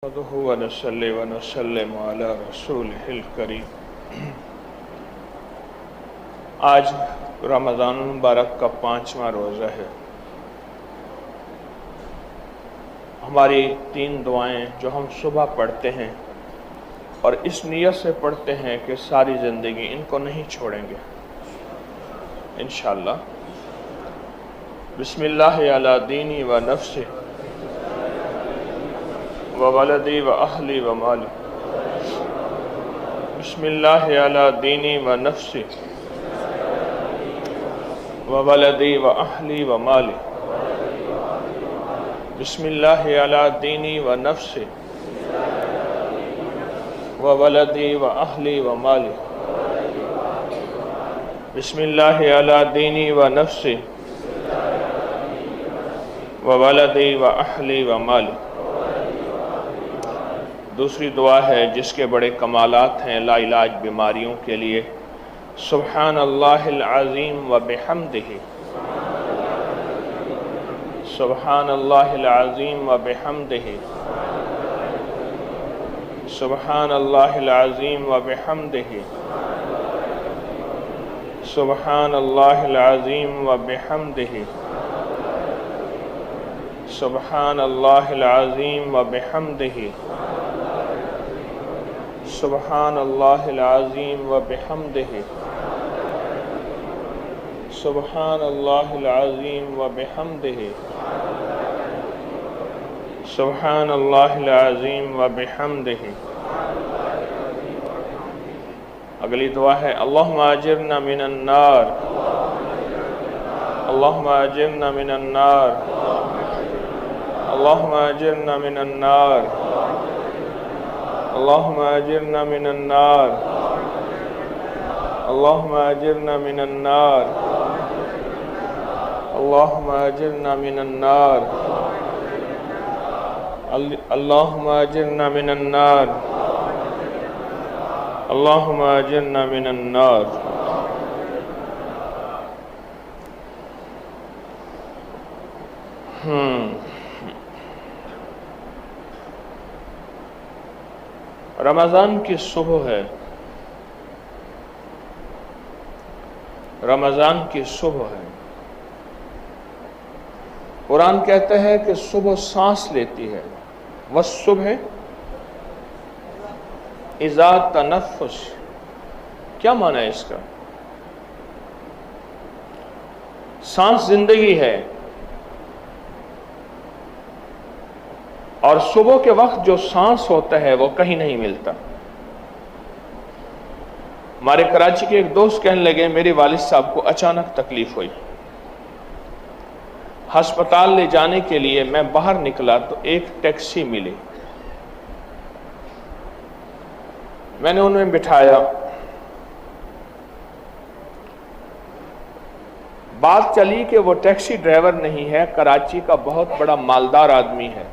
نحمده ونصلي ونسلم على رسوله الكريم۔ آج رمضان المبارک کا 5واں روزہ ہے۔ ہماری 3 دعائیں جو ہم صبح پڑھتے ہیں اور اس نیت سے پڑھتے ہیں کہ ساری زندگی ان کو نہیں چھوڑیں گے انشاءاللہ۔ بسم اللہ علی دینی و نفسی وولدی و اہلی و مالی۔ بسم اللہ علی دینی و نفسی وولدی و اہلی و مالی۔ بسم اللہ علی دینی و نفسی وولدی و اہلی و مالی۔ بسم اللہ علی دینی و نفسی وولدی و اہلی و مالی۔ دوسری دعا ہے جس کے بڑے کمالات ہیں لا علاج بیماریوں کے لیے۔ سبحان اللہ العظیم و بحمدہ، سبحان اللہ العظیم و بحمدہ، سبحان اللہ العظیم و بحمدہ، سبحان اللہ العظیم و بحمدہ، سبحان اللہ العظیم و بحمدہ، سبحان اللہ العظیم و بحمدہ، سبحان اللہ العظیم و بحمدہ، سبحان اللہ العظیم و بحمدہ۔ اگلی دعا ہے اللہم اجرنا من النار، اللہم اجرنا من النار، اللہم اجرنا من النار، اللہم اجرنا من النار، اللہم اجرنا من النار، اللہم اجرنا من النار، اللہم اجرنا من النار، اللہم اجرنا من النار۔ رمضان کی صبح ہے، رمضان کی صبح ہے۔ قرآن کہتا ہے کہ صبح سانس لیتی ہے، والصبح اذا تنفس۔ کیا معنی ہے اس کا؟ سانس زندگی ہے، اور صبح کے وقت جو سانس ہوتا ہے وہ کہیں نہیں ملتا۔ ہمارے کراچی کے ایک دوست کہنے لگے میرے والد صاحب کو اچانک تکلیف ہوئی، ہسپتال لے جانے کے لیے میں باہر نکلا تو ایک ٹیکسی ملی، میں نے انہیں بٹھایا، بات چلی کہ وہ ٹیکسی ڈرائیور نہیں ہے، کراچی کا بہت بڑا مالدار آدمی ہے۔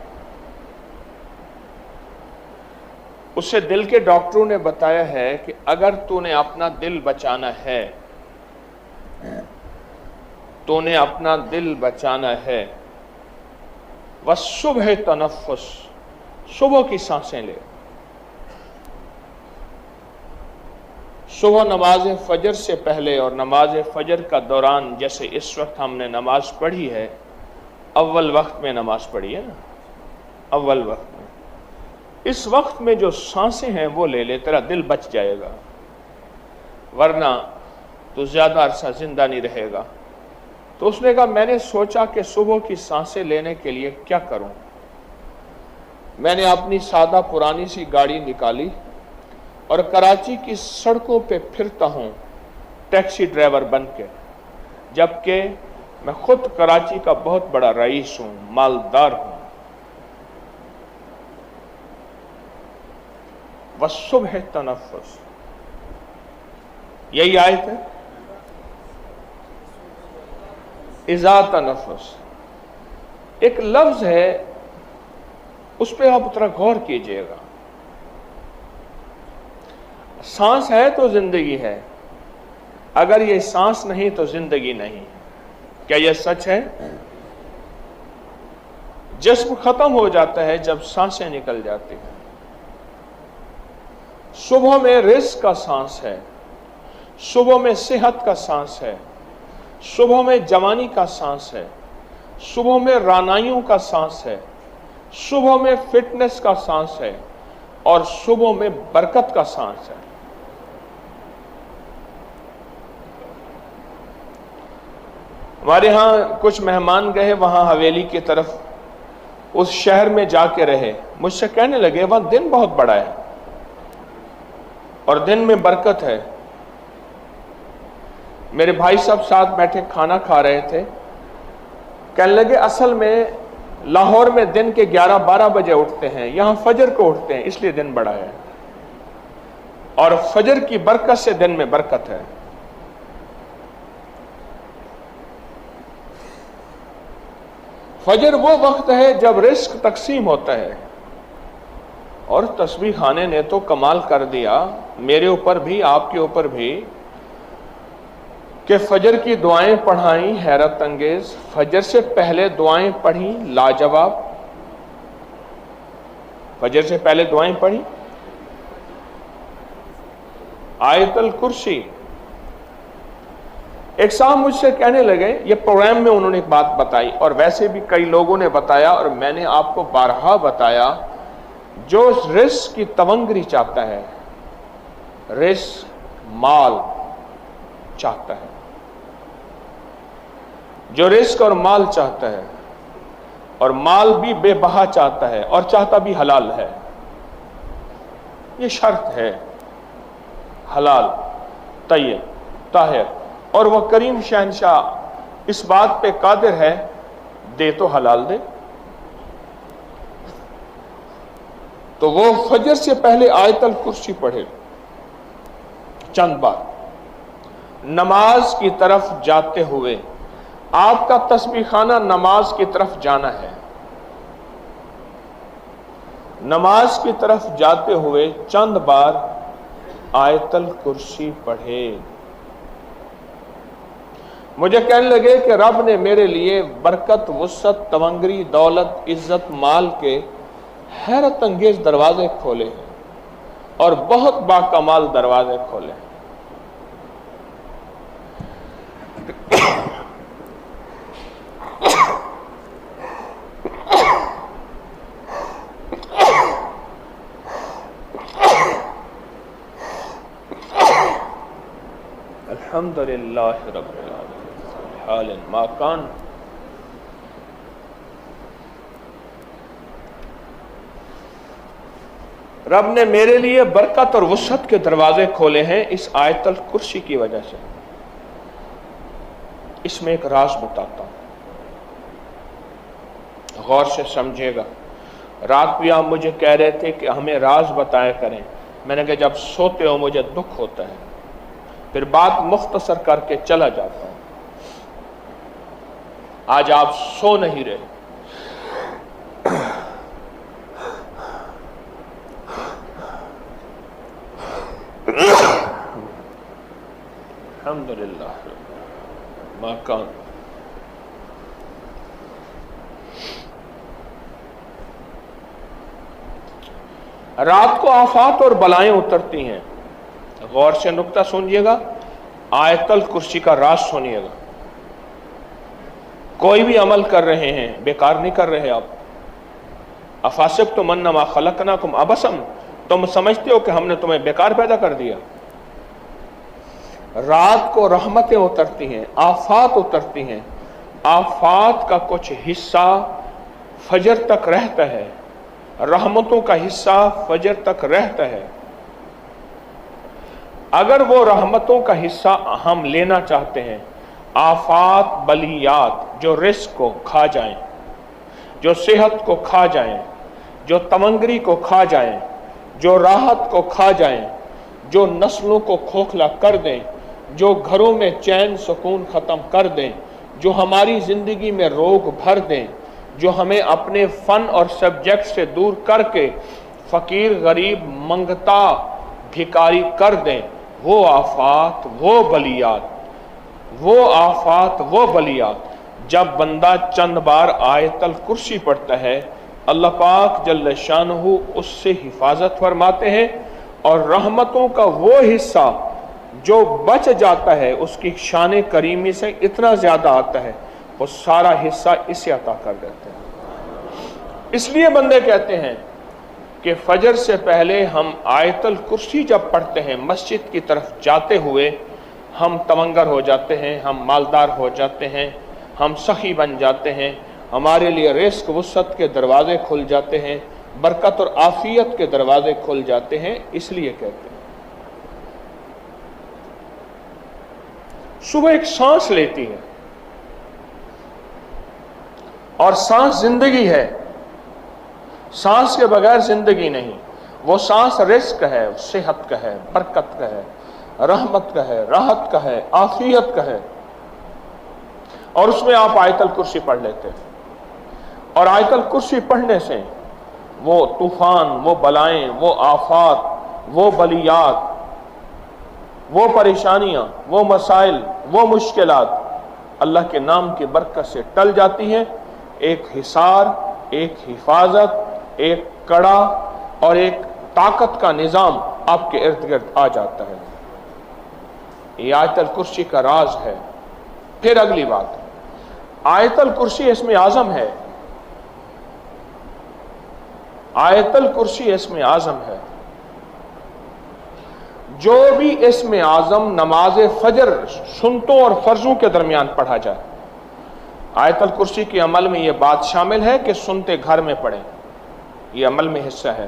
اسے دل کے ڈاکٹروں نے بتایا ہے کہ اگر تو نے اپنا دل بچانا ہے، تو نے اپنا دل بچانا ہے، والصبح تنفس، صبح کی سانسیں لے۔ صبح نماز فجر سے پہلے اور نماز فجر کا دوران، جیسے اس وقت ہم نے نماز پڑھی ہے، اول وقت میں نماز پڑھی ہے نا، اول وقت میں، اس وقت میں جو سانسیں ہیں وہ لے لے، تیرا دل بچ جائے گا، ورنہ تو زیادہ عرصہ زندہ نہیں رہے گا۔ تو اس نے کہا میں نے سوچا کہ صبح کی سانسیں لینے کے لیے کیا کروں۔ میں نے اپنی سادہ پرانی سی گاڑی نکالی اور کراچی کی سڑکوں پہ پھرتا ہوں ٹیکسی ڈرائیور بن کے، جبکہ میں خود کراچی کا بہت بڑا رئیس ہوں، مالدار ہوں۔ والصبح تنفس، یہی آیت ہے، اذا تنفس ایک لفظ ہے، اس پہ آپ ذرا غور کیجئے گا۔ سانس ہے تو زندگی ہے، اگر یہ سانس نہیں تو زندگی نہیں۔ کیا یہ سچ ہے؟ जिस्म खत्म हो जाता है जब सांसें निकल जाती हैं। सुबह में रिस्क का सांस है, सुबह में सेहत का सांस है, सुबह में जवानी का सांस है, सुबह में रानाइयों का सांस है, सुबह में फिटनेस का सांस है और सुबह में बरकत का सांस है। हमारे यहाँ कुछ मेहमान गए वहां हवेली की तरफ, उस शहर में जाके रहे, मुझसे कहने लगे वहां दिन बहुत बड़ा है और दिन में बरकत है। मेरे भाई साहब साथ बैठे खाना खा रहे थे, कहने लगे असल में लाहौर में दिन के 11-12 बजे उठते हैं, यहां फजर को उठते हैं, इसलिए दिन बड़ा है और फजर की बरकत से दिन में बरकत है। फजर वो वक्त है जब रिस्क तकसीम होता है और तस्बीह खाने ने तो कमाल कर दिया, मेरे ऊपर भी आपके ऊपर भी, कि फजर की दुआएं पढ़ाई हैरत अंगेज, फजर से पहले दुआएं पढ़ी लाजवाब, फजर से पहले दुआएं पढ़ी, आयतल कुर्सी। एक साहब मुझसे कहने लगे, ये प्रोग्राम में उन्होंने एक बात बताई और वैसे भी कई लोगों ने बताया और मैंने आपको बारहा बताया, जो रिस्क की तवंगरी चाहता है, रिस्क माल चाहता है, जो रिस्क और माल चाहता है और माल भी बेबहा चाहता है और चाहता भी हलाल है, ये शर्त है, हलाल तय्यब ताहिर, और वह करीम शहनशाह इस बात पे कादिर है, दे तो हलाल दे। तो वो फजर से पहले आयतल कुर्सी पढ़े चंद बार, नमाज की तरफ जाते हुए, आपका तस्बीह खाना नमाज की तरफ जाना है, नमाज की तरफ जाते हुए चंद बार आयतल कुर्सी पढ़े। मुझे कहने लगे कि रब ने मेरे लिए बरकत, वुसअत, तवंगरी, दौलत, इज्जत, माल के हैरत अंगेज दरवाजे खोले हैं और बहुत बाकमाल दरवाजे खोले हैं। अल्हम्दुलिल्लाह रब्बिल आलमीन हालन मा कान। रब ने मेरे लिए बरकत और वुसअत के दरवाजे खोले हैं इस आयतल कुर्सी की वजह से। इसमें एक राज बताता हूं, गौर से समझिएगा। रात भी आप मुझे कह रहे थे कि हमें राज बताया करें, मैंने कहा जब सोते हो मुझे दुख होता है, फिर बात मुख्तसर करके चला जाता हूं। आज आप सो नहीं रहे, अल्हम्दुलिल्लाह माकान। रात को आफात और बलाएं उतरती हैं। गौर से नुक्ता सुनिएगा, आयतल कुर्सी का राज सुनिएगा। कोई भी अमल कर रहे हैं बेकार नहीं कर रहे आप। अफासिब्तुम अन्नमा खलकनाकुम अबसम, तुम समझते हो कि हमने तुम्हें बेकार पैदा कर दिया। रात को रहमतें उतरती हैं, आफात उतरती हैं। आफात का कुछ हिस्सा फजर तक रहता है, रहमतों का हिस्सा फजर तक रहता है। अगर वो रहमतों का हिस्सा हम लेना चाहते हैं, आफात बलियात जो रिस्क को खा जाएं, जो सेहत को खा जाएं, जो तमंगरी को खा जाएं, जो राहत को खा जाएं, जो नस्लों को खोखला कर दें, जो घरों में चैन सुकून ख़त्म कर दें, जो हमारी ज़िंदगी में रोग भर दें, जो हमें अपने फ़न और सब्जेक्ट से दूर करके फ़कीर गरीब मंगता भिकारी कर दें, वो आफात वो बलियात, वो आफात वो बलियात جب بندہ چند بار آیت الکرسی پڑھتا ہے اللہ پاک جل شانہ اس سے حفاظت فرماتے ہیں، اور رحمتوں کا وہ حصہ جو بچ جاتا ہے اس کی شان کریمی سے اتنا زیادہ آتا ہے، وہ سارا حصہ اسے عطا کر دیتے ہیں۔ اس لیے بندے کہتے ہیں کہ فجر سے پہلے ہم آیت الکرسی جب پڑھتے ہیں مسجد کی طرف جاتے ہوئے ہم تمنگر ہو جاتے ہیں، ہم مالدار ہو جاتے ہیں، ہم سخی بن جاتے ہیں، ہمارے لیے رزق وسعت کے دروازے کھل جاتے ہیں، برکت اور عافیت کے دروازے کھل جاتے ہیں۔ اس لیے کہتے ہیں صبح ایک سانس لیتی ہے، اور سانس زندگی ہے، سانس کے بغیر زندگی نہیں۔ وہ سانس رزق ہے، صحت کا ہے، برکت کا ہے، رحمت کا ہے، راحت کا ہے، عافیت کا ہے، اور اس میں آپ آیت الکرسی پڑھ لیتے ہیں۔ اور آیت الکرسی پڑھنے سے وہ طوفان، وہ بلائیں، وہ آفات، وہ بلیات، وہ پریشانیاں، وہ مسائل، وہ مشکلات اللہ کے نام کی برکت سے ٹل جاتی ہیں۔ ایک حصار، ایک حفاظت، ایک کڑا اور ایک طاقت کا نظام آپ کے ارد گرد آ جاتا ہے۔ یہ آیت الکرسی کا راز ہے۔ پھر اگلی بات، آیت الکرسی اسم اعظم ہے، آیت الکرسی اسم اعظم ہے۔ جو بھی اسم اعظم نماز فجر سنتوں اور فرضوں کے درمیان پڑھا جائے، آیت الکرسی کے عمل میں یہ بات شامل ہے کہ سنتے گھر میں پڑھیں، یہ عمل میں حصہ ہے۔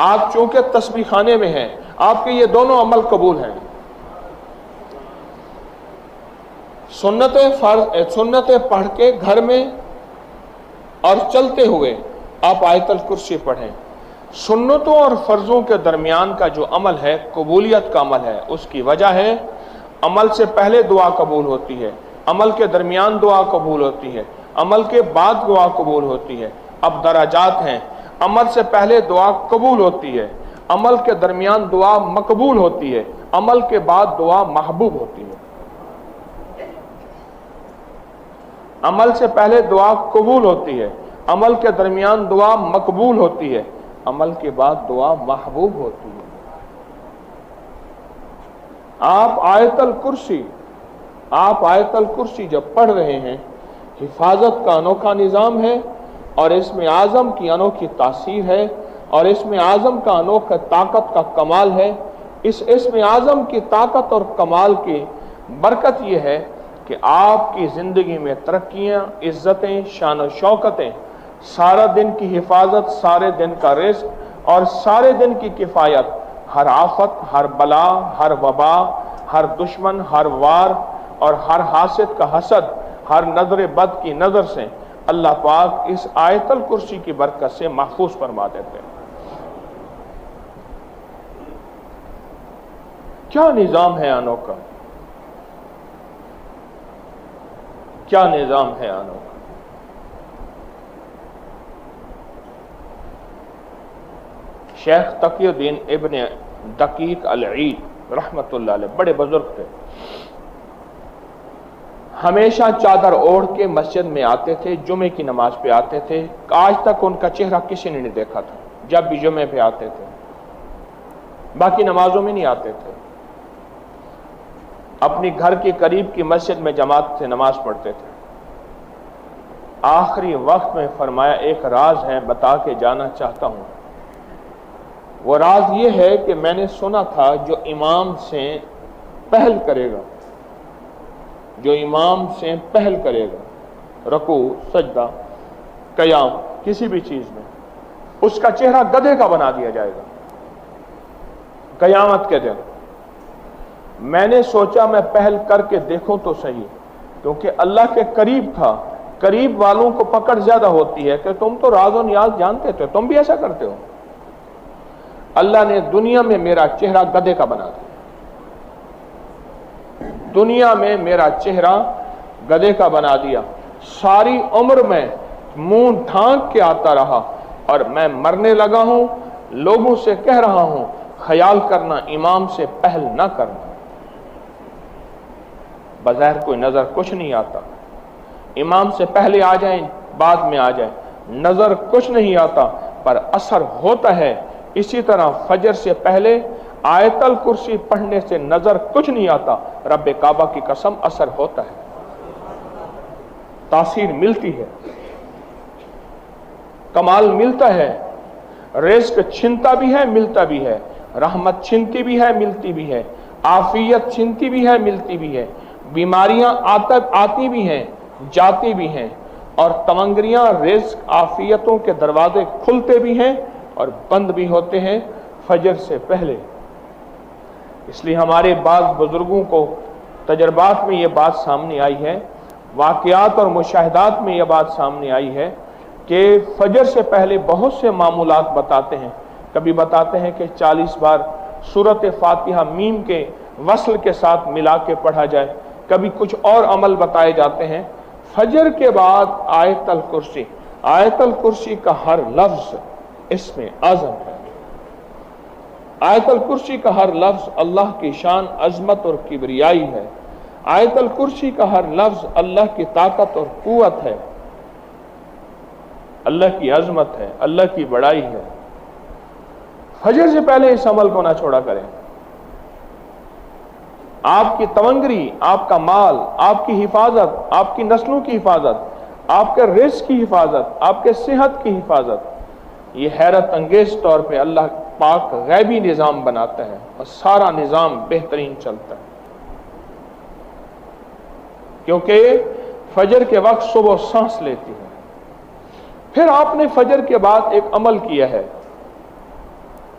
آپ چونکہ تسبیح خانے میں ہیں، آپ کے یہ دونوں عمل قبول ہیں۔ سنتیں پڑھ کے گھر میں اور چلتے ہوئے آپ آیت الکرسی پڑھیں۔ سنتوں اور فرضوں کے درمیان کا جو عمل ہے قبولیت کا عمل ہے، اس کی وجہ ہے عمل سے پہلے دعا قبول ہوتی ہے، عمل کے درمیان دعا قبول ہوتی ہے، عمل کے بعد دعا قبول ہوتی ہے۔ اب درجات ہیں، عمل سے پہلے دعا قبول ہوتی ہے، عمل کے درمیان دعا مقبول ہوتی ہے، عمل کے بعد دعا محبوب ہوتی ہے۔ عمل سے پہلے دعا قبول ہوتی ہے، عمل کے درمیان دعا مقبول ہوتی ہے، عمل کے بعد دعا محبوب ہوتی ہے۔ آپ آیت الکرسی جب پڑھ رہے ہیں، حفاظت کا انوکھا نظام ہے، اور اسم اعظم کی انوکھی تاثیر ہے، اور اسم اعظم کا انوکھا طاقت کا کمال ہے۔ اس اسم اعظم کی طاقت اور کمال کی برکت یہ ہے کہ آپ کی زندگی میں ترقیاں، عزتیں، شان و شوکتیں، سارا دن کی حفاظت، سارے دن کا رزق اور سارے دن کی کفایت، ہر آفت، ہر بلا، ہر وبا، ہر دشمن، ہر وار اور ہر حاسد کا حسد، ہر نظر بد کی نظر سے اللہ پاک اس آیت الکرسی کی برکت سے محفوظ فرما دیتے ہیں۔ کیا نظام ہے انوکھا، کیا نظام ہے انوکھا۔ شیخ تقی الدین ابن دقیق العید رحمت اللہ علیہ بڑے بزرگ تھے، ہمیشہ چادر اوڑھ کے مسجد میں آتے تھے، جمعے کی نماز پہ آتے تھے۔ آج تک ان کا چہرہ کسی نے نہیں دیکھا تھا جب بھی جمعے پہ آتے تھے، باقی نمازوں میں نہیں آتے تھے۔ اپنی گھر کے قریب کی مسجد میں جماعت سے نماز پڑھتے تھے۔ آخری وقت میں فرمایا ایک راز ہے، بتا کے جانا چاہتا ہوں۔ وہ راز یہ ہے کہ میں نے سنا تھا جو امام سے پہل کرے گا، جو امام سے پہل کرے گا رکوع، سجدہ، قیام، کسی بھی چیز میں، اس کا چہرہ گدھے کا بنا دیا جائے گا قیامت کے دن۔ میں نے سوچا میں پہل کر کے دیکھوں تو صحیح، کیونکہ اللہ کے قریب تھا۔ قریب والوں کو پکڑ زیادہ ہوتی ہے کہ تم تو راز و نیاز جانتے تھے، تم بھی ایسا کرتے ہو۔ اللہ نے دنیا میں میرا چہرہ گدھے کا بنا دیا، دنیا میں میرا چہرہ گدھے کا بنا دیا۔ ساری عمر میں منہ ڈھانک کے آتا رہا، اور میں مرنے لگا ہوں، لوگوں سے کہہ رہا ہوں خیال کرنا امام سے پہل نہ کرنا۔ بظاہر کوئی نظر کچھ نہیں آتا، इमाम से पहले आ जाएं, बाद में आ जाएं, नजर कुछ नहीं आता पर असर होता है। इसी तरह फजर से पहले आयतल कुर्सी पढ़ने से नजर कुछ नहीं आता, रब काबा की कसम असर होता है, तासीर मिलती है, कमाल मिलता है, रिज़्क छिनता भी है मिलता भी है, रहमत छिनती भी है मिलती भी है, आफियत छिनती भी है मिलती भी है, बीमारियां आती भी हैं जाती भी हैं, और तमंगरियां रिज़्क आफियतों के दरवाजे खुलते भी हैं और बंद भी होते हैं फजर से पहले। इसलिए हमारे बाद बुजुर्गों को तजर्बात में ये बात सामने आई है, वाक़यात और मुशाहिदात में ये बात सामने आई है कि फजर से पहले बहुत से मामूलात बताते हैं। कभी बताते हैं कि 40 बार सूरत फातिहा मीम के वस्ल के साथ मिला के पढ़ा जाए, कभी कुछ और अमल बताए जाते हैं। फजर के बाद आयतल कुर्सी का हर लफ्ज इसमें आज़म है। आयतल कुर्सी का हर लफ्ज अल्लाह की शान, अजमत और किबरियाई है। आयतल कुर्सी का हर लफ्ज अल्लाह की ताकत और कुव्वत है, अल्लाह की अजमत है, अल्लाह की बड़ाई है। फजर से पहले इस अमल को ना छोड़ा करें। आपकी तवंगरी, आपका माल, आपकी हिफाजत, आपकी नस्लों की हिफाजत, आपके रिज़्क की हिफाजत, आपके सेहत की हिफाजत, ये हैरत अंगेज तौर पे अल्लाह पाक गैबी निज़ाम बनाता है और सारा निज़ाम बेहतरीन चलता है। क्योंकि फजर के वक्त सुबह सांस लेती है। फिर आपने फजर के बाद एक अमल किया है,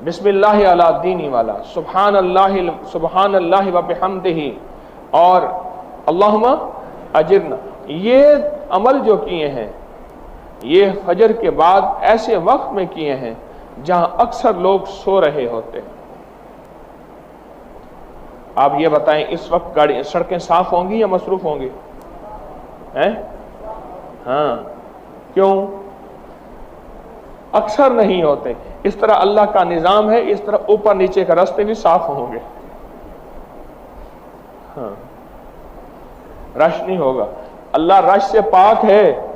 बिस्मिल्लाह अला दीनी वाला, सुबहान अल्लाह व बिहम्दिही और अल्लाहुम्मा अजिरना। ये अमल जो किए हैं ये फजर के बाद ऐसे वक्त में किए हैं जहां अक्सर लोग सो रहे होते हैं। आप ये बताएं, इस वक्त गाड़ी सड़कें साफ होंगी या मसरूफ होंगी? हैं? हाँ, क्यों? अक्सर नहीं होते। इस तरह अल्लाह का निजाम है, इस तरह ऊपर नीचे का रास्ते भी साफ होंगे। हाँ, रश नहीं होगा। अल्लाह रश से पाक है।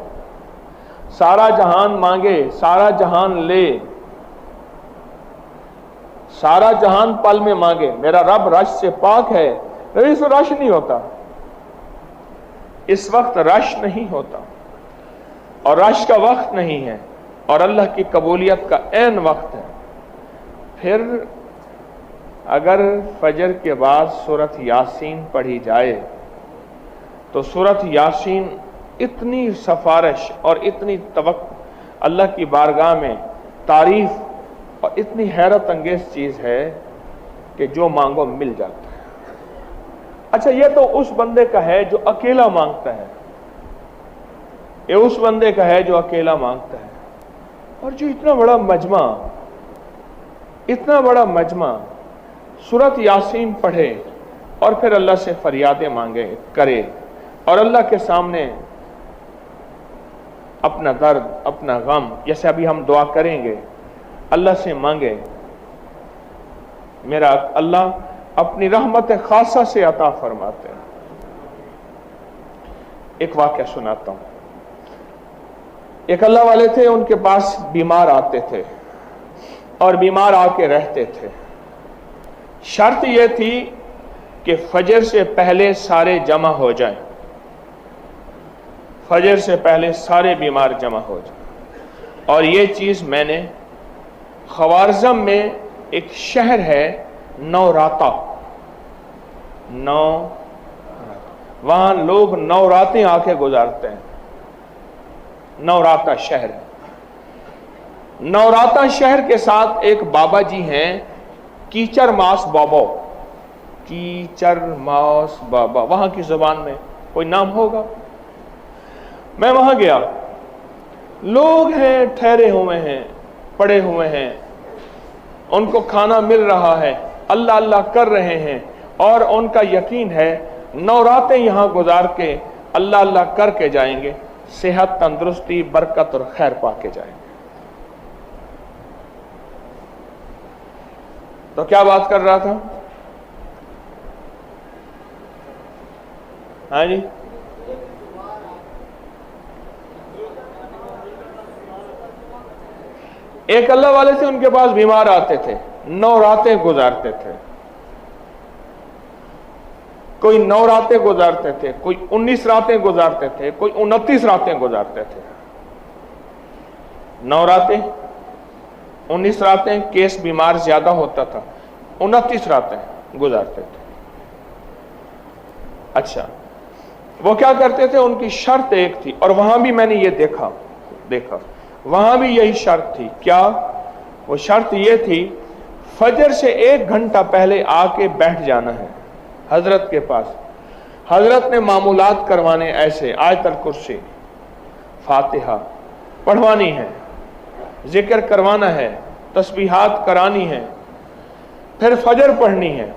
सारा जहान मांगे, सारा जहान ले, सारा जहान पल में मांगे, मेरा रब रश से पाक है। इस रश नहीं होता, इस वक्त रश नहीं होता और रश का वक्त नहीं है और अल्लाह की कबूलियत का ऐन वक्त है। फिर अगर फजर के बाद सूरत यासीन पढ़ी जाए तो सूरत यासीन इतनी सफारिश और इतनी अल्लाह की बारगाह में तारीफ और इतनी हैरत अंगेज चीज है कि जो मांगो मिल जाता है। अच्छा, ये तो उस बंदे का है जो अकेला मांगता है, ये उस बंदे का है जो अकेला मांगता है। और जो इतना बड़ा मजमा सूरत यासीन पढ़े और फिर अल्लाह से फरियादें मांगे करे और अल्लाह के सामने अपना दर्द, अपना गम, जैसे अभी हम दुआ करेंगे, अल्लाह से मांगे, मेरा अल्लाह अपनी रहमत खासा से अता फरमाते हैं। एक वाक़या सुनाता हूं। एक अल्लाह वाले थे, उनके पास बीमार आते थे और बीमार आके रहते थे। शर्त यह थी कि फजर से पहले सारे जमा हो जाएं, फजर से पहले सारे बीमार जमा हो जाएं। और ये चीज़ मैंने ख्वारिज़म में एक शहर है नौराता, वहां लोग नौरातें आके गुजारते हैं। नौराता शहर है। नौराता शहर के साथ एक बाबा जी हैं, कीचर मास बाबा, कीचर मास बाबा, वहां की जुबान में कोई नाम होगा। मैं वहां गया, लोग हैं, ठहरे हुए हैं, पड़े हुए हैं, उनको खाना मिल रहा है, अल्लाह अल्लाह कर रहे हैं और उनका यकीन है नौरातें यहां गुजार के अल्लाह अल्लाह करके जाएंगे, सेहत, तंदुरुस्ती, बरकत और खैर पाके जाएंगे। तो क्या बात कर रहा था? हाँ जी, ایک اللہ والے سے ان کے پاس بیمار آتے تھے، 9 راتیں گزارتے تھے، کوئی 9 راتیں گزارتے تھے، کوئی 19 راتیں گزارتے تھے، کوئی 29 راتیں گزارتے تھے۔ 9 راتیں، 19 راتیں، کیس بیمار زیادہ ہوتا تھا، 29 راتیں گزارتے تھے۔ اچھا، وہ کیا کرتے تھے؟ ان کی شرط ایک تھی، اور وہاں بھی میں نے یہ دیکھا وہاں بھی یہی شرط تھی۔ کیا؟ وہ شرط یہ تھی، فجر سے 1 گھنٹہ پہلے آ کے بیٹھ جانا ہے حضرت کے پاس۔ حضرت نے معمولات کروانے ایسے، آیت الکرسی، فاتحہ پڑھوانی ہے، ذکر کروانا ہے، تسبیحات کرانی ہے، پھر فجر پڑھنی ہے،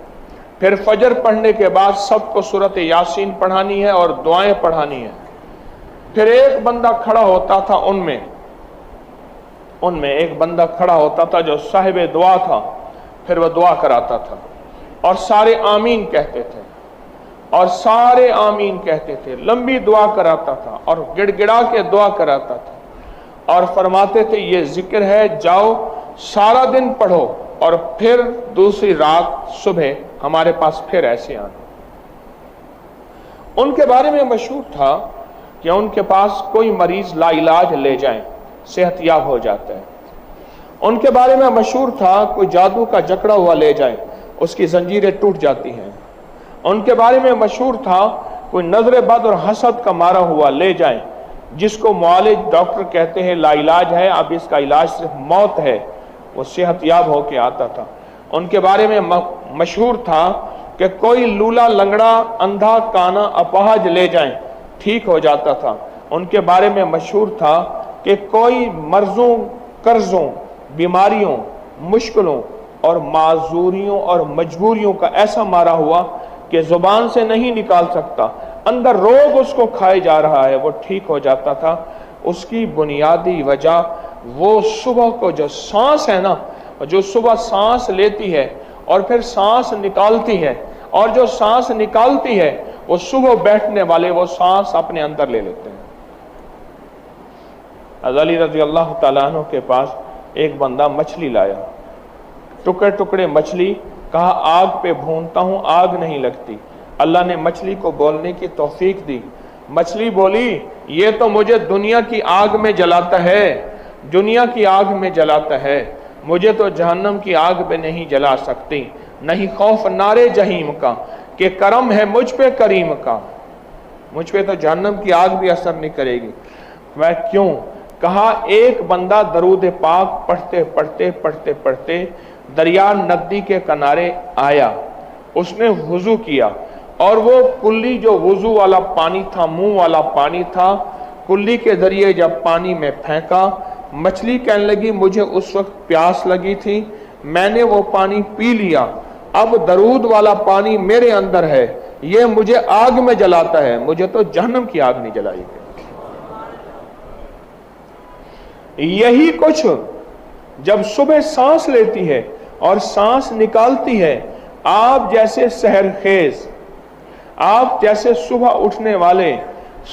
پھر فجر پڑھنے کے بعد سب کو سورۃ یاسین پڑھانی ہے اور دعائیں پڑھانی ہے۔ پھر ایک بندہ کھڑا ہوتا تھا ان میں ایک بندہ کھڑا ہوتا تھا جو صاحب دعا تھا، پھر وہ دعا کراتا تھا، اور سارے آمین کہتے تھے، اور سارے آمین کہتے تھے، لمبی دعا کراتا تھا اور گڑ گڑا کے دعا کراتا تھا، اور فرماتے تھے یہ ذکر ہے، جاؤ سارا دن پڑھو، اور پھر دوسری رات صبح ہمارے پاس پھر ایسے آنا۔ ان کے بارے میں مشہور تھا کہ ان کے پاس کوئی مریض لا علاج لے جائیں، صحت یاب ہو جاتا ہے۔ ان کے بارے میں مشہور تھا کوئی جادو کا جکڑا ہوا لے جائیں، اس کی زنجیریں ٹوٹ جاتی ہیں۔ ان کے بارے میں مشہور تھا کوئی نظر بد اور حسد کا مارا ہوا لے جائیں، جس کو معالج ڈاکٹر کہتے ہیں لا علاج ہے، اب اس کا علاج صرف موت ہے، وہ صحت یاب ہو کے آتا تھا۔ ان کے بارے میں مشہور تھا کہ کوئی لولا لنگڑا اندھا کانا اپاہج لے جائیں، ٹھیک ہو جاتا تھا۔ ان کے بارے میں مشہور تھا کہ کوئی مرضوں، قرضوں، بیماریوں، مشکلوں اور معذوریوں اور مجبوریوں کا ایسا مارا ہوا کہ زبان سے نہیں نکال سکتا، اندر روگ اس کو کھائے جا رہا ہے، وہ ٹھیک ہو جاتا تھا۔ اس کی بنیادی وجہ وہ صبح کو جو سانس ہے نا، جو صبح سانس لیتی ہے اور پھر سانس نکالتی ہے، اور جو سانس نکالتی ہے وہ صبح بیٹھنے والے وہ سانس اپنے اندر لے لیتے ہیں۔ علی رضی اللہ تعالیٰ عنہ کے پاس ایک بندہ مچھلی لایا، ٹکڑے ٹکڑے مچھلی، کہا آگ پہ بھونتا ہوں، آگ نہیں لگتی۔ اللہ نے مچھلی کو بولنے کی توفیق دی۔ مچھلی بولی یہ تو مجھے دنیا کی آگ میں جلاتا ہے، دنیا کی آگ میں جلاتا ہے، مجھے تو جہنم کی آگ پہ نہیں جلا سکتی، نہیں خوف نارے جہیم کا کہ کرم ہے مجھ پہ کریم کا، مجھ پہ تو جہنم کی آگ بھی اثر نہیں کرے گی۔ میں کیوں؟ کہا ایک بندہ درود پاک پڑھتے پڑھتے دریا ندی کے کنارے آیا، اس نے وضو کیا، اور وہ کلی جو وضو والا پانی تھا، منہ والا پانی تھا، کلی کے ذریعے جب پانی میں پھینکا، مچھلی کہنے لگی مجھے اس وقت پیاس لگی تھی، میں نے وہ پانی پی لیا، اب درود والا پانی میرے اندر ہے، یہ مجھے آگ میں جلاتا ہے، مجھے تو جہنم کی آگ نہیں جلائی گئی۔ یہی کچھ جب صبح سانس لیتی ہے اور سانس نکالتی ہے، آپ جیسے سحر خیز، آپ جیسے صبح اٹھنے والے،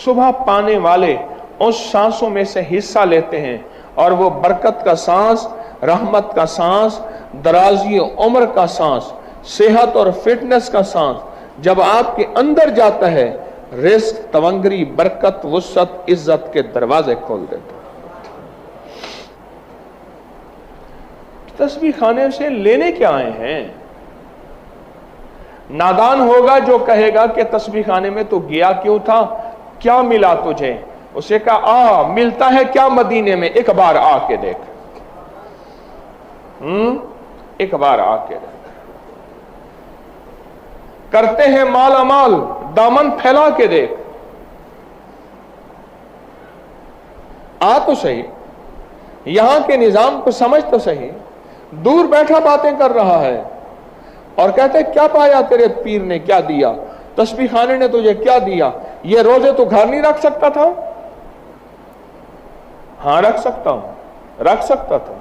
صبح پانے والے اس سانسوں میں سے حصہ لیتے ہیں، اور وہ برکت کا سانس، رحمت کا سانس، درازی عمر کا سانس، صحت اور فٹنس کا سانس جب آپ کے اندر جاتا ہے، رزق، تونگری، برکت، وسعت، عزت کے دروازے کھول دیتا ہے۔ تسبیح خانے سے لینے کیا آئے ہیں؟ نادان ہوگا جو کہے گا کہ تسبیح خانے میں تو گیا کیوں تھا، کیا ملا تجھے؟ اسے کہا ملتا ہے کیا مدینے میں، ایک بار آ کے دیکھ، ایک بار آ کے دیکھ۔ کرتے ہیں مالا مال، دامن پھیلا کے دیکھ، آ تو صحیح، یہاں کے نظام کو سمجھ تو صحیح۔ دور بیٹھا باتیں کر رہا ہے اور کہتے کیا پایا تیرے پیر نے، کیا دیا، تسبیح خانے نے تجھے کیا دیا، یہ روزے تو گھر نہیں رکھ سکتا تھا؟ ہاں رکھ سکتا ہوں، رکھ سکتا تھا،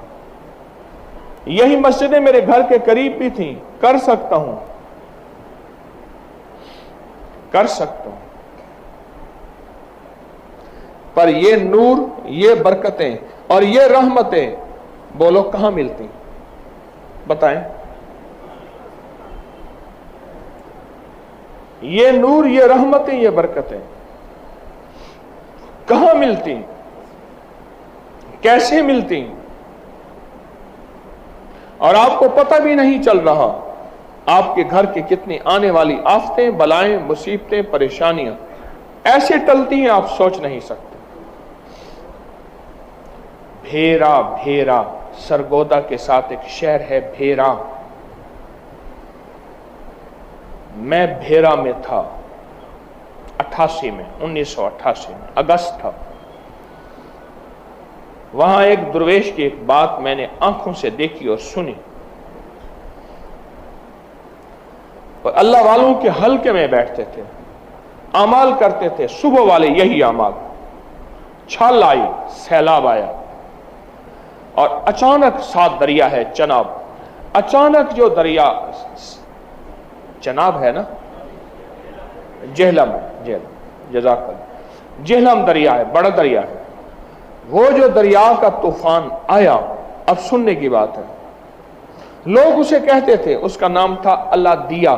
یہی مسجدیں میرے گھر کے قریب بھی تھیں، کر سکتا ہوں، کر سکتا ہوں، پر یہ نور، یہ برکتیں اور یہ رحمتیں बोलो कहां मिलती, बताएं। ये नूर, ये रहमतें, ये बरकतें कहां मिलती, कैसे मिलती, और आपको पता भी नहीं चल रहा। आपके घर की कितनी आने वाली आफतें, बलाएं, मुसीबतें, परेशानियां ऐसे टलती हैं आप सोच नहीं सकते। भेरा, भेरा सरगोदा के साथ एक शहर है भेरा। मैं भेरा में था 88 में, 1988 में अगस्त था। वहां एक दुर्वेश की एक बात मैंने आंखों से देखी और सुनी। और अल्लाह वालों के हल्के में बैठते थे, अमाल करते थे, सुबह वाले यही अमाल। छल आई, सैलाब आया, और अचानक साथ दरिया है चनाब। अचानक जो दरिया चनाब है ना, जेहलम, जजाकल, जेहलम दरिया है, बड़ा दरिया है। वो जो दरिया का तूफान आया, अब सुनने की बात है, लोग उसे कहते थे, उसका नाम था अल्लाह दिया।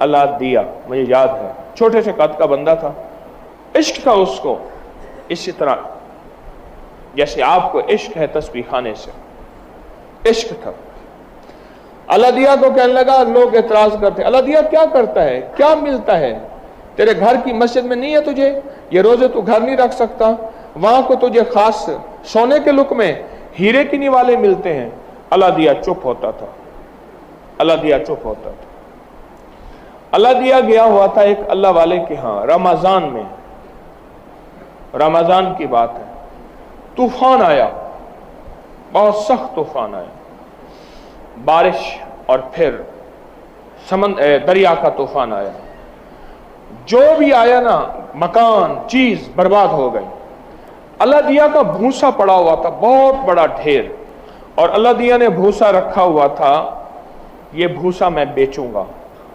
अल्लाह दिया मुझे याद है, छोटे से कद का बंदा था, इश्क था उसको, इसी तरह जैसे आपको इश्क है तस्बीह खाने से, इश्क था। अल्लाह दिया को कहने लगा, लोग एतराज करते, अल्लाह दिया क्या करता है, क्या मिलता है, तेरे घर की मस्जिद में नहीं है तुझे, ये रोजे तू घर नहीं रख सकता, वहां को तुझे खास सोने के लुक में हीरे की निवाले मिलते हैं। अल्लाह दिया चुप होता था, अल्लाह दिया चुप होता था। अल्लाह दिया गया हुआ था एक अल्लाह वाले के यहां रमजान में, रमजान की बात है, तूफान आया, बहुत सख्त तूफान आया, बारिश और फिर दरिया का तूफान आया। जो भी आया ना, मकान चीज बर्बाद हो गई। अल्लाह दिया का भूसा पड़ा हुआ था, बहुत बड़ा ढेर, और अल्लाह दिया ने भूसा रखा हुआ था, ये भूसा मैं बेचूंगा,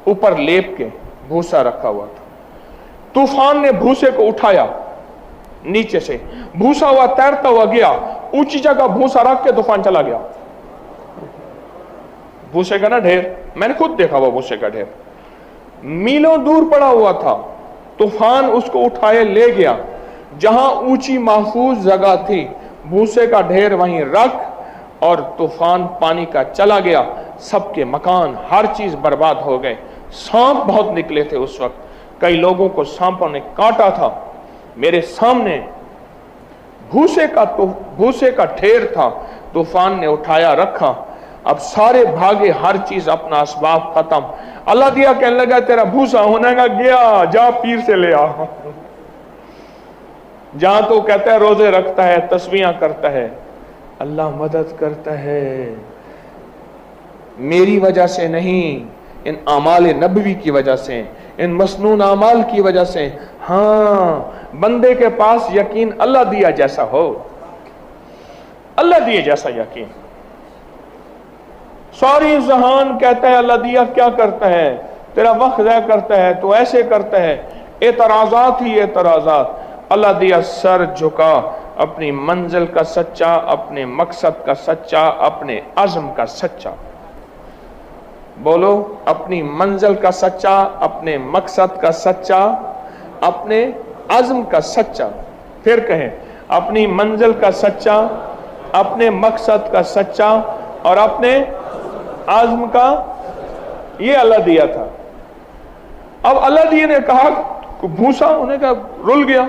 ऊपर लेप के भूसा रखा हुआ था। तूफान ने भूसे को उठाया नीचे से, भूसा हुआ तैरता हुआ गया, ऊंची जगह भूसा रख के तूफान चला गया। भूसे का ना ढेर, मैंने खुद देखा हुआ भूसे का ढेर, मीलों दूर पड़ा हुआ था। तूफान उसको उठाए ले गया, जहां ऊंची महफूज जगह थी, भूसे का ढेर वहीं रख, और तूफान पानी का चला गया। सबके मकान, हर चीज बर्बाद हो गए। सांप बहुत निकले थे उस वक्त, कई लोगों को सांपों ने काटा था। मेरे सामने भूसे का ढेर था, तूफान ने उठाया रखा। अब सारे भागे, हर चीज अपना असबाब खत्म। अल्लाह दिया कहने लगा, तेरा भूसा होने का गया, जा पीर से ले आ। जहां तो कहता है रोजे रखता है, तस्बीहां करता है, अल्लाह मदद करता है, मेरी वजह से नहीं, इन आमाल नबवी की वजह से, इन मसनून आमाल की वजह से। हाँ, बंदे के पास यकीन अल्लाह दिया जैसा हो, अल्लाह दिए जैसा यकीन। सारी जहान कहता है अल्लाह दिया क्या करता है, तेरा वक्त ज़ाया करता है, तो ऐसे करता है, एतराजात ही एतराजात। अल्लाह दिया सर झुका, अपनी मंजिल का सच्चा, अपने मकसद का सच्चा, अपने अज़्म का सच्चा। बोलो, अपनी मंजिल का सच्चा, अपने मकसद का सच्चा, अपने अज़्म का सच्चा। फिर कहें, अपनी मंजिल का सच्चा, अपने मकसद का सच्चा, और अपने आज़्म का। ये अल्लाह दिया था। अब अल्लाह दिया ने कहा, भूसा होने का रुल गया।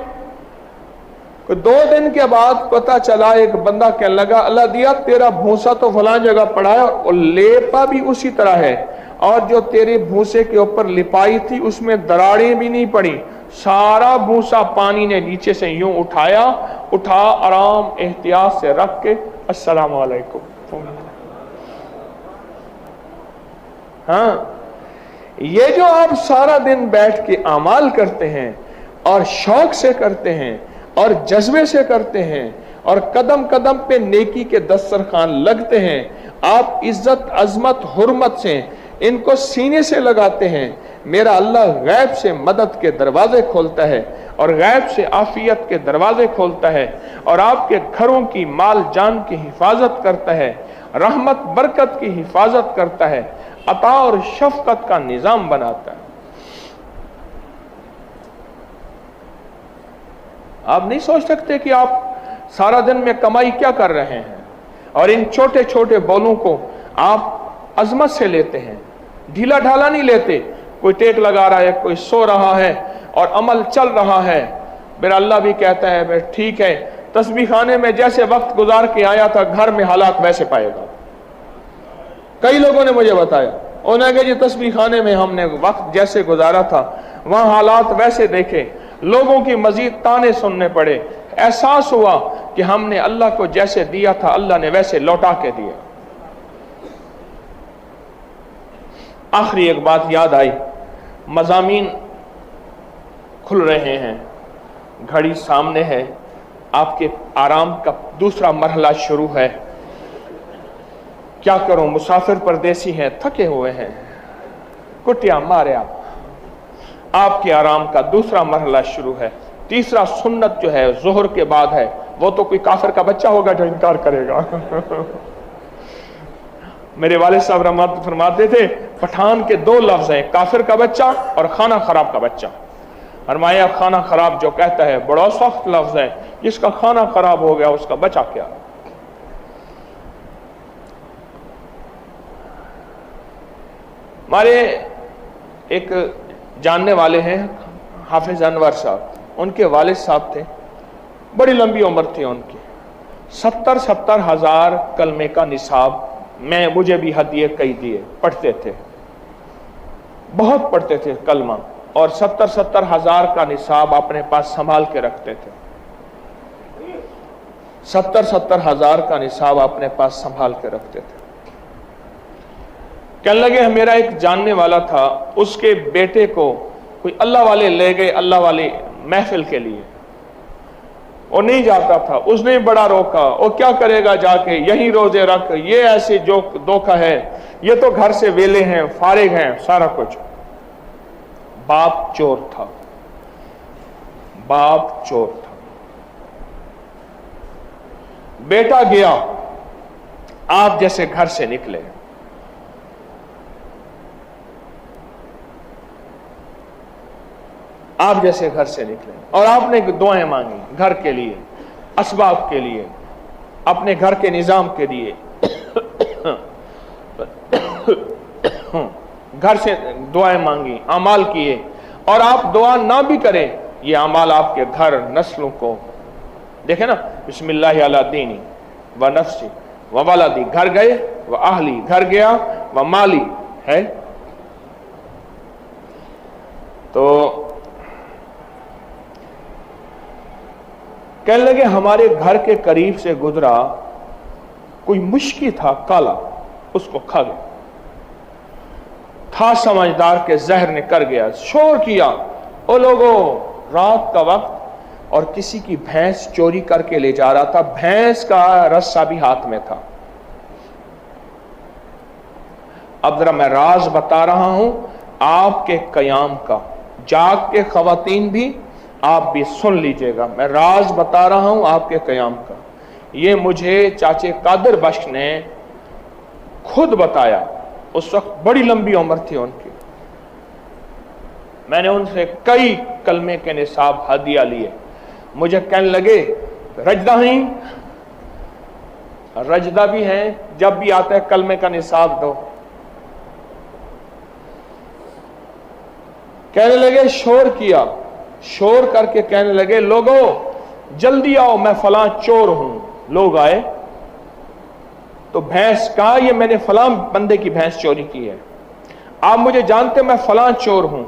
2 दिन के बाद पता चला, एक बंदा कहने लगा, अल्लाह दिया तेरा भूसा तो फलां जगह पड़ा है, और लेपा भी उसी तरह है, और जो तेरे भूसे के ऊपर लिपाई थी उसमें दरारें भी नहीं पड़ी। सारा भूसा पानी ने नीचे से यूं उठा आराम एहतियात से रख के, अस्सलाम वालेकुम। हाँ, ये जो आप सारा दिन बैठ के अमाल करते हैं, और शौक से करते हैं, और जज्बे से करते हैं, और कदम कदम पे नेकी के दस्तरखान लगते हैं, आप इज्जत, अजमत, हुर्मत से इनको सीने से लगाते हैं, मेरा अल्लाह गैब से मदद के दरवाजे खोलता है। اور غیب سے عافیت کے دروازے کھولتا ہے اور آپ کے گھروں کی مال جان کی حفاظت کرتا ہے، رحمت برکت کی حفاظت کرتا ہے، عطا اور شفقت کا نظام بناتا ہے۔ آپ نہیں سوچ سکتے کہ آپ سارا دن میں کمائی کیا کر رہے ہیں، اور ان چھوٹے چھوٹے بولوں کو آپ عظمت سے لیتے ہیں، ڈھیلا ڈھالا نہیں لیتے۔ کوئی ٹیک لگا رہا ہے، کوئی سو رہا ہے اور عمل چل رہا ہے، میرا اللہ بھی کہتا ہے ٹھیک ہے، تسبیح خانے میں جیسے وقت گزار کے آیا تھا گھر میں حالات ویسے پائے گا۔ کئی لوگوں نے مجھے بتایا، انہوں نے کہا جی تسبیح خانے میں ہم نے وقت جیسے گزارا تھا وہاں حالات ویسے دیکھے، لوگوں کی مزید تانے سننے پڑے، احساس ہوا کہ ہم نے اللہ کو جیسے دیا تھا اللہ نے ویسے لوٹا کے دیا۔ آخری ایک بات یاد آئی، مضامین کھل رہے ہیں، گھڑی سامنے ہے، آپ کے آرام کا دوسرا مرحلہ شروع ہے۔ کیا کروں، مسافر پردیسی ہیں، تھکے ہوئے ہیں، کٹیا مارے آپ کے آرام کا دوسرا مرحلہ شروع ہے۔ تیسرا سنت جو ہے ظہر کے بعد ہے، وہ تو کوئی کافر کا بچہ ہوگا جو انکار کرے گا۔ میرے والد صاحب رحمت فرماتے تھے پٹھان کے دو لفظ ہیں، کافر کا بچہ اور خانہ خراب کا بچہ۔ فرمایا خانہ خراب جو کہتا ہے بڑا سخت لفظ ہے، جس کا خانہ خراب ہو گیا اس کا بچہ کیا؟ ہمارے ایک جاننے والے ہیں حافظ انور صاحب، ان کے والد صاحب تھے، بڑی لمبی عمر تھی ان کی، 70 ہزار کلمے کا نصاب مجھے بھی ہدیے کئی دیے، پڑھتے تھے، بہت پڑھتے تھے کلمہ، اور 70 ہزار کا نصاب اپنے پاس سنبھال کے رکھتے تھے، 70 ہزار کا نصاب اپنے پاس سنبھال کے رکھتے تھے۔ کہنے لگے میرا ایک جاننے والا تھا، اس کے بیٹے کو کوئی اللہ والے لے گئے، اللہ والے محفل کے لیے، وہ نہیں جاتا تھا، اس نے بڑا روکا، وہ کیا کرے گا جا کے، یہی روزے رکھ، یہ ایسے جو دھوکہ ہے، یہ تو گھر سے ویلے ہیں، فارغ ہیں، سارا کچھ۔ باپ چور تھا، باپ چور تھا، بیٹا گیا، آپ جیسے گھر سے نکلے، آپ جیسے گھر سے نکلے، اور آپ نے دعائیں مانگی گھر کے لیے، اسباب کے لیے، اپنے گھر کے نظام کے لیے، گھر سے دعائیں مانگی، اعمال کیے، اور آپ دعا نہ بھی کریں یہ اعمال آپ کے گھر نسلوں کو دیکھیں نا، بسم اللہ علی دینی و نفسی و ولدی، گھر گئے و اہلی، گھر گیا و مالی ہے۔ تو کہنے لگے ہمارے گھر کے قریب سے گزرا کوئی مشکی تھا کالا، اس کو کھا گیا، تھا سمجھدار کے زہر نے کر گیا، شور کیا، او لوگوں رات کا وقت، اور کسی کی بھینس چوری کر کے لے جا رہا تھا، بھینس کا رسہ بھی ہاتھ میں تھا۔ اب ذرا میں راز بتا رہا ہوں آپ کے قیام کا، جاگ کے خواتین بھی آپ بھی سن لیجئے گا، میں راز بتا رہا ہوں آپ کے قیام کا۔ یہ مجھے چاچے قادر بخش نے خود بتایا، اس وقت بڑی لمبی عمر تھی ان کی، میں نے ان سے کئی کلمے کے نصاب ہدیہ لیے، مجھے کہنے لگے رجدہ ہیں، رجدہ بھی ہیں، جب بھی آتا ہے کلمے کا نصاب دو۔ کہنے لگے شور کیا، شور کر کے کہنے لگے لوگوں جلدی آؤ میں فلاں چور ہوں۔ لوگ آئے تو بھینس کہا یہ میں نے فلاں بندے کی بھینس چوری کی ہے، آپ مجھے جانتے میں فلاں چور ہوں،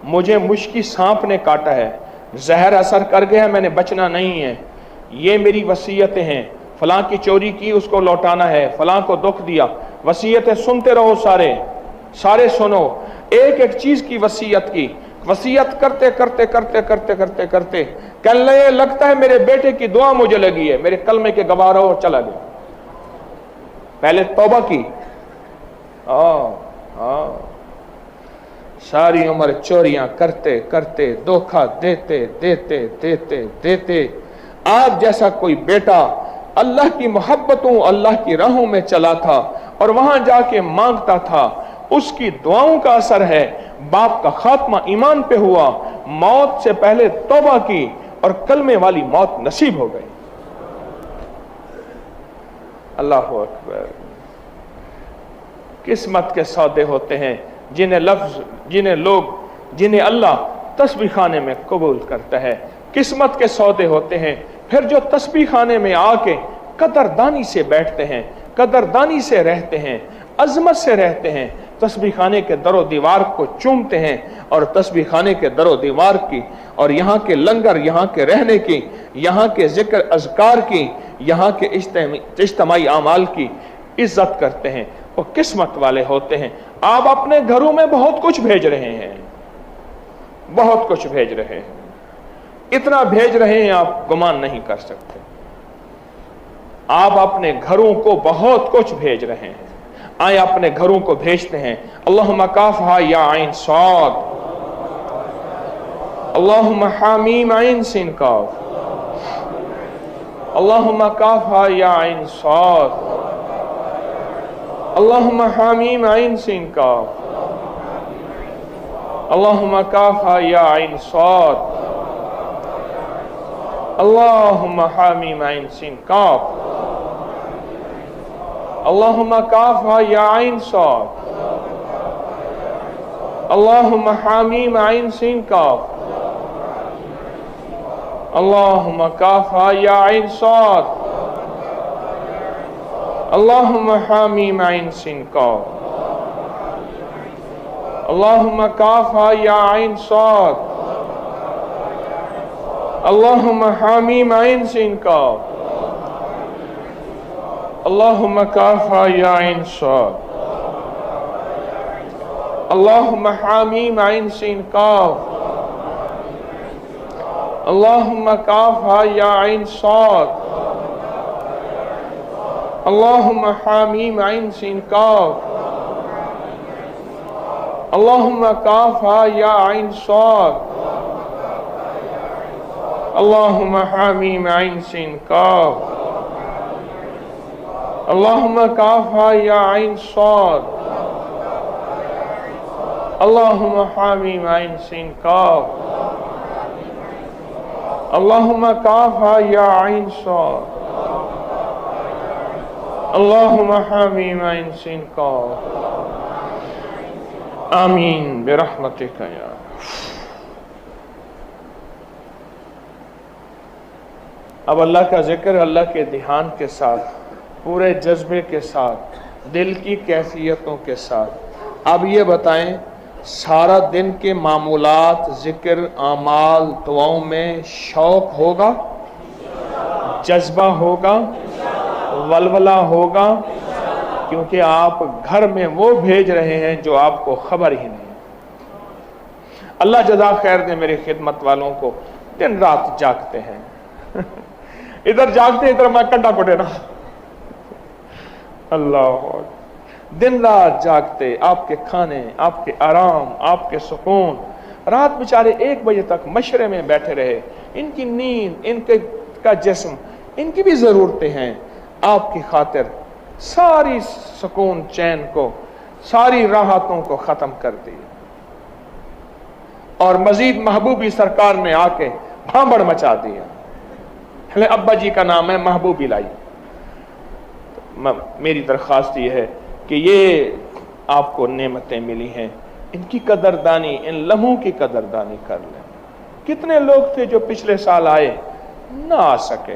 مجھے مشکی سانپ نے کاٹا ہے، زہر اثر کر گیا، میں نے بچنا نہیں ہے، یہ میری وصیتیں ہیں، فلاں کی چوری کی اس کو لوٹانا ہے، فلاں کو دکھ دیا، وصیتیں سنتے رہو، سارے سنو، ایک ایک چیز کی وصیت کی، وصیت کرتے کرتے کرتے کرتے کرتے کرتے کہنے لگتا ہے میرے بیٹے کی دعا مجھے لگی ہے، میرے کلمے کے گوارا اور چلا گیا۔ پہلے توبہ کی، सारी उम्र चोरियां करते करते, धोखा देते देते देते देते, आप जैसा कोई बेटा अल्लाह की मोहब्बतों, अल्लाह की राहों में चला था और वहां जाके मांगता था, उसकी दुआओं का असर है बाप का खात्मा ईमान पे हुआ, मौत से पहले तौबा की और कलमे वाली मौत नसीब हो गई। अल्लाह अकबर। किस्मत के सौदे होते हैं जिन्हें अल्लाह तस्बीह खाने में कबूल करता है। किस्मत के सौदे होते हैं फिर जो तस्बीह खाने में आके कदरदानी से बैठते हैं, कदरदानी से रहते हैं, अजमत से रहते हैं, तस्बीह खाने के दरो दीवार को चूमते हैं और तस्बीह खाने के दरो दीवार की और यहाँ के लंगर, यहाँ के रहने की, यहाँ के जिक्र अज़कार की, यहाँ के इज्तिमाई आमाल की इज्जत करते हैं, वो किस्मत वाले होते हैं। आप अपने घरों में बहुत कुछ भेज रहे हैं, बहुत कुछ भेज रहे हैं, इतना भेज रहे हैं आप गुमान नहीं कर सकते। आप अपने घरों को बहुत कुछ भेज रहे हैं। आए अपने घरों को भेजते हैं। अल्लाहुम्मा काफ़हा या आइन साद, अल्लाहुम्मा हामीम आइन सिन काफ, अल्लाहुम्मा काफ़हा या आइन साद, अल्लाहुम्मा हामीम आइन सिन काफ, अल्लाहुम्मा काफ़हा या आइन साद, अल्लाहुम्मा हामीम आइन सिन काफ, अल्लाहुम्मा काफ़हा या आइन साद, अल्लाहुम्मा हामीम आइन सिन काफ, अल्लाहुम्मा काफ़हा या आइन साद, अल्लाहुम्मा हामीम आइन सिन काफ, अल्लाहुम्मा काफ़हा या आइन साद, अल्लाहुम्मा हामीम आइन सिन काफ, अल्लाहुम्मा काफ़हा या आइन साद, अल्लाहुम्मा हामीम आइन सिन काफ, अल्लाहुम्मा काफ़हा या आइन साद, अल्लाहुम्मा हामीम आइन सिन काफ, अल्लाहुम्मा काफ़हा या आइन साद, अल्लाहुम्मा हामीम आइन सिन काफ, अल्लाहुम्मा काफ़हा या आइन साद, अल्लाहुम्मा हामीम आइन सिन काफ, अल्लाहुम्मा काफ़हा या आइन साद, अल्लाहुम्मा हामीम आइन सिन काफ। आमीन बिरहमतिका या। अब अल्लाह का जिक्र अल्लाह के ध्यान के साथ, पूरे जज्बे के साथ, दिल की कैफियतों के साथ। अब ये बताएं, सारा दिन के मामूलात, जिक्र, आमाल, दुआओं में शौक होगा, जज्बा होगा, वलवला होगा, क्योंकि आप घर में वो भेज रहे हैं जो आपको खबर ही नहीं। अल्लाह जज़ा खैर दे मेरी खिदमत वालों को, दिन रात जागते हैं इधर जागते इधर मैं कंडा को देना, अल्लाह, दिन रात जागते, आपके खाने, आपके आराम, आपके सुकून, रात बेचारे 1 बजे तक मशरे में बैठे रहे, इनकी नींद, इनके का जिस्म, इनकी भी ज़रूरतें हैं, आपकी खातिर सारी सुकून चैन को, सारी राहतों को ख़त्म कर दी और मजीद महबूबी सरकार ने आके भांबड़ मचा दिया। अब्बा जी का नाम है महबूबी लाई। तो मेरी दरख्वास्त ये है कि ये आपको नेमतें मिली हैं, इनकी कदरदानी, इन लम्हों की कदरदानी कर लें। कितने लोग थे जो पिछले साल आए, ना आ सके,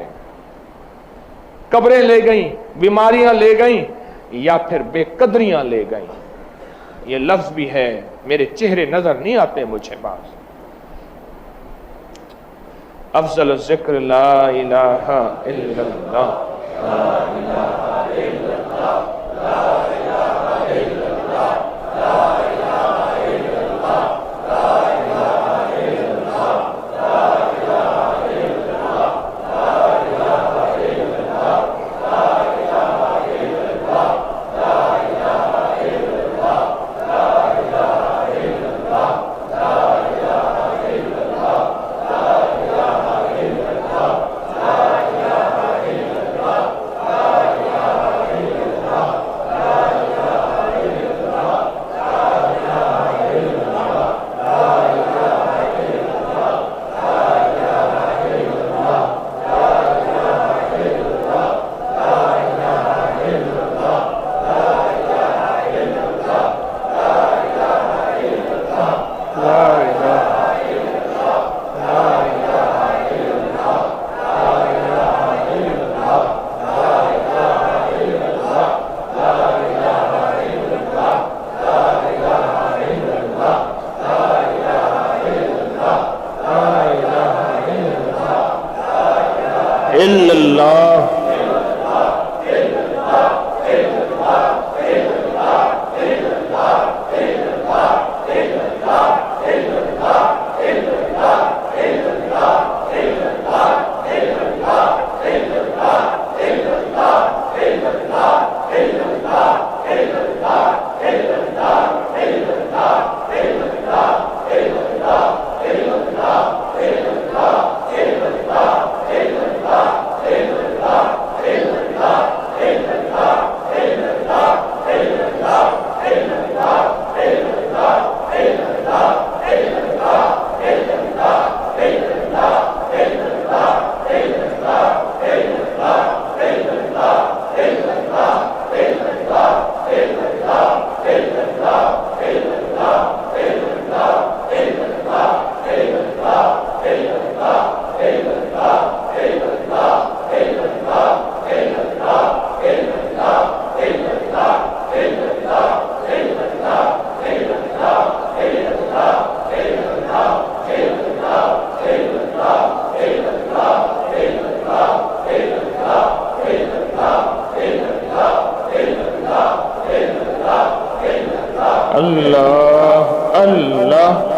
कब्रें ले गई, बीमारियां ले गई, या फिर बेकदरियां ले गई। ये लफ्ज भी है, मेरे चेहरे नजर नहीं आते मुझे बात। अफजल ज़िक्र ला इलाहा इल्लल्लाह, ला इलाहा इल्लल्लाह, ला इलाहा इल्लल्लाह, ला इलाहा इल्लल्लाह, ला इलाहा इल्लल्लाह, ला इलाहा इल्लल्लाह, ला इलाहा इल्लल्लाह, ला इलाहा इल्लल्लाह, ला इलाहा इल्लल्लाह, ला इलाहा इल्लल्लाह, اللہ اللہ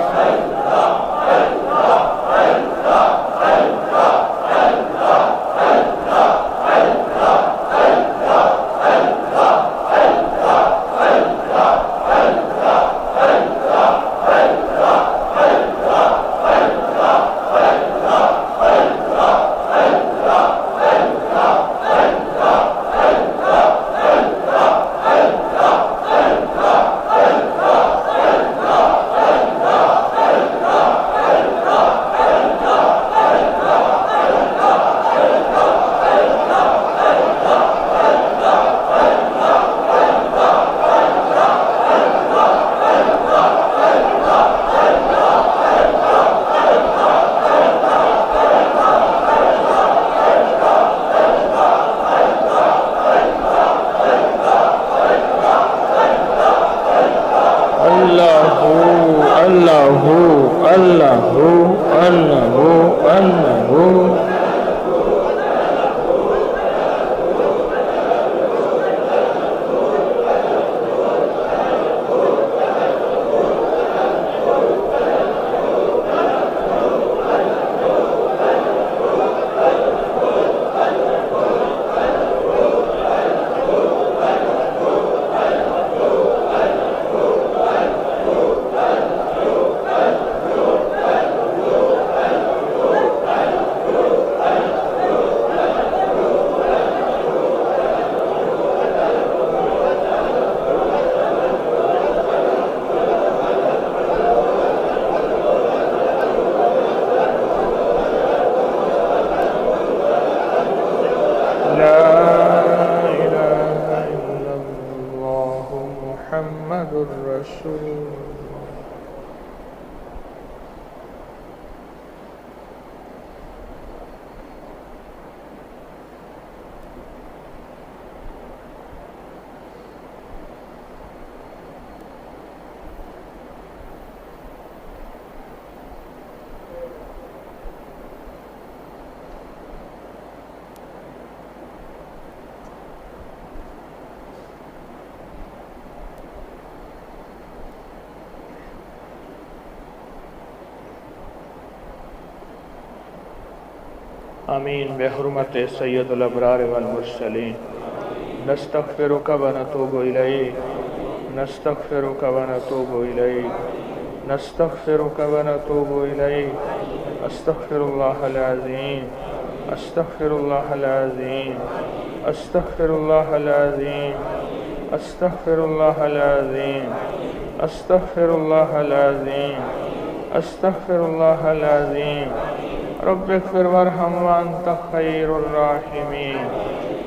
آمین بحرمت سید الابرار والمرسلین نستغفرک ونتوب الیک نستغفرک ونتوب الیک نستغفرک ونتوب الیک استغفر اللہ العظیم استغفر اللہ العظیم استغفر اللہ العظیم استغفر اللہ العظیم استغفر اللہ العظیم استغفر اللہ العظیم رب اغفر وارحم وانت خیر الراحمین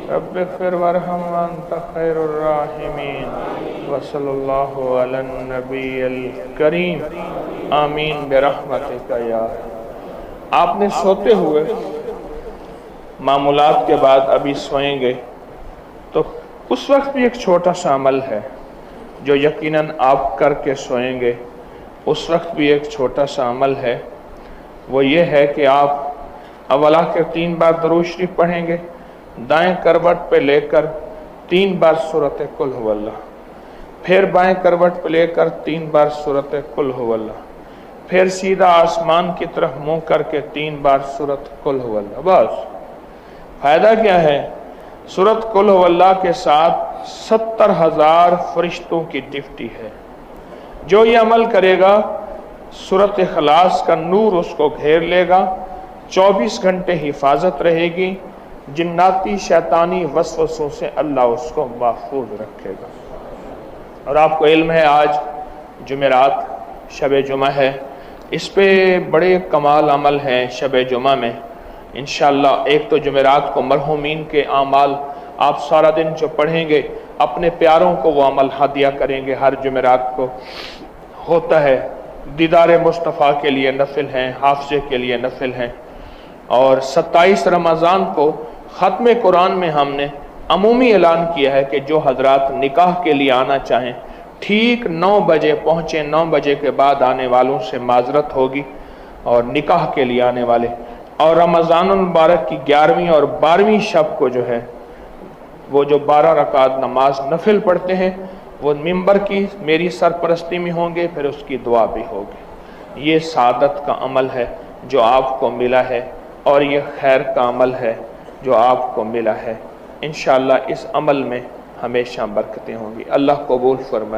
رب اغفر وارحم وانت خیر الراحمین وصلی اللہ علی النبی الکریم آمین برحمتک یا آپ نے سوتے ہوئے معمولات کے بعد ابھی سوئیں گے تو اس وقت بھی ایک چھوٹا سا عمل ہے جو یقیناً آپ کر کے سوئیں گے. اس وقت بھی ایک چھوٹا سا عمل ہے، وہ یہ ہے کہ آپ اولا کے 3 بار درود شریف پڑھیں گے، دائیں کروٹ پہ لے کر 3 بار سورۃ قل هو اللہ، پھر بائیں کروٹ پہ لے کر 3 بار سورۃ قل هو اللہ، پھر سیدھا آسمان کی طرف منہ کر کے 3 بار سورۃ قل هو اللہ. بس فائدہ کیا ہے؟ سورۃ قل هو اللہ کے ساتھ 70,000 फरिश्तों की ड्यूटी है। जो ये अमल करेगा सूरत इखलास का नूर उसको घेर लेगा, 24 घंटे हिफाजत रहेगी, जिन्नाती शैतानी वसवसों से अल्लाह उसको महफूज रखेगा। और आपको इल्म है आज जुमेरात शब जुमा है, इस पे बड़े कमाल अमल हैं शब जुमा में। इंशाअल्लाह एक तो जुमेरात को मरहूमीन के आमाल आप सारा दिन जो पढ़ेंगे अपने प्यारों को वो अमल हदिया करेंगे। हर जुमेरात को होता है, दीदार मुस्तफ़ा के लिए नफिल हैं, हाफ़िज़े के लिए नफिल हैं। और 27 रमज़ान को ख़त्म कुरान में हमने अमूमी ऐलान किया है कि जो हजरात निकाह के लिए आना चाहें ठीक 9 बजे पहुँचें, 9 बजे के बाद आने वालों से माजरत होगी। और निकाह के लिए आने वाले और रमज़ानुल मुबारक की 11वीं और 12वीं शब को जो है वो जो 12 रकात नमाज नफिल पढ़ते हैं वो मिंबर की मेरी सरपरस्ती में होंगे, फिर उसकी दुआ भी होगी। ये सादत का अमल है जो आपको मिला है और ये खैर का अमल है जो आपको मिला है। इंशाअल्लाह इस अमल में हमेशा बरकतें होंगी। अल्लाह कबूल फरमाए।